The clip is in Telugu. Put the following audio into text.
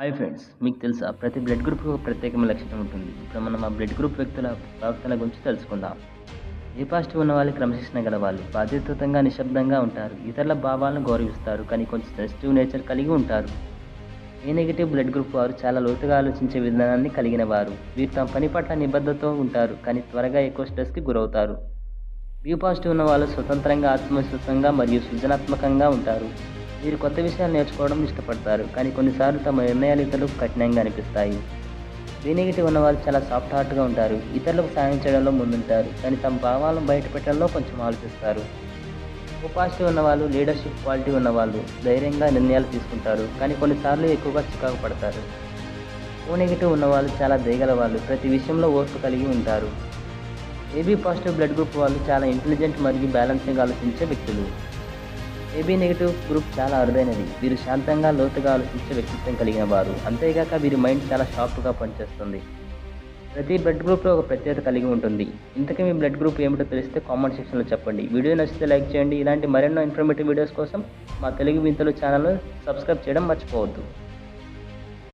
హాయ్ ఫ్రెండ్స్, మీకు తెలుసా ప్రతి బ్లడ్ గ్రూప్‌కి ఒక ప్రత్యేకమైన లక్షణం ఉంటుంది. ఇప్పుడు మనం ఆ బ్లడ్ గ్రూప్ వ్యక్తుల ప్రవర్తన గురించి తెలుసుకుందాం. ఏ పాజిటివ్ ఉన్న వాళ్ళు క్రమశిక్షణ గలవాళ్ళు, బాధ్యతాయుతంగా, నిశ్శబ్దంగా ఉంటారు. ఇతరుల భావాలను గౌరవిస్తారు, కానీ కొంచెం సెన్సిటివ్ నేచర్ కలిగి ఉంటారు. ఏ నెగెటివ్ బ్లడ్ గ్రూప్ వారు చాలా లోతుగా ఆలోచించే విధానాన్ని కలిగిన వారు. వీరు తమ పని పట్ల నిబద్ధతతో ఉంటారు, కానీ త్వరగా ఎక్కువ స్ట్రెస్‌కి గురవుతారు. బి పాజిటివ్ ఉన్న వాళ్ళు స్వతంత్రంగా, ఆత్మవిశ్వాసంగా మరియు సృజనాత్మకంగా ఉంటారు. వీరు కొత్త విషయాలు నేర్చుకోవడం ఇష్టపడతారు, కానీ కొన్నిసార్లు తమ నిర్ణయాలు ఇతరులకు కఠినంగా అనిపిస్తాయి. బి నెగిటివ్ ఉన్నవాళ్ళు చాలా సాఫ్ట్ హార్ట్గా ఉంటారు. ఇతరులకు సాయం చేయడంలో ముందుంటారు, కానీ తమ భావాలను బయటపెట్టడంలో కొంచెం ఆలోచిస్తారు. ఓ పాజిటివ్ ఉన్నవాళ్ళు లీడర్షిప్ క్వాలిటీ ఉన్నవాళ్ళు, ధైర్యంగా నిర్ణయాలు తీసుకుంటారు, కానీ కొన్నిసార్లు ఎక్కువగా చికాకు పడతారు. ఓ నెగిటివ్ ఉన్నవాళ్ళు చాలా దయగల వాళ్ళు, ప్రతి విషయంలో ఓర్పు కలిగి ఉంటారు. ఏబీ పాజిటివ్ బ్లడ్ గ్రూప్ వాళ్ళు చాలా ఇంటెలిజెంట్ మరియు బ్యాలెన్సింగ్గా ఆలోచించే వ్యక్తులు. ఏబీ నెగిటివ్ గ్రూప్ చాలా అరుదైనది. వీరు శాంతంగా, లోతుగా ఆలోచించే వ్యక్తిత్వం కలిగిన వారు. అంతేగాక వీరి మైండ్ చాలా షార్ప్గా పనిచేస్తుంది. ప్రతి బ్లడ్ గ్రూప్లో ఒక ప్రత్యేకత కలిగి ఉంటుంది. ఇంతకీ మీ బ్లడ్ గ్రూప్ ఏమిటో తెలిస్తే కామెంట్ సెక్షన్లో చెప్పండి. వీడియో నచ్చితే లైక్ చేయండి. ఇలాంటి మరెన్నో ఇన్ఫర్మేటివ్ వీడియోస్ కోసం మా తెలుగు వింతలు ఛానల్ను సబ్స్క్రైబ్ చేయడం మర్చిపోవద్దు.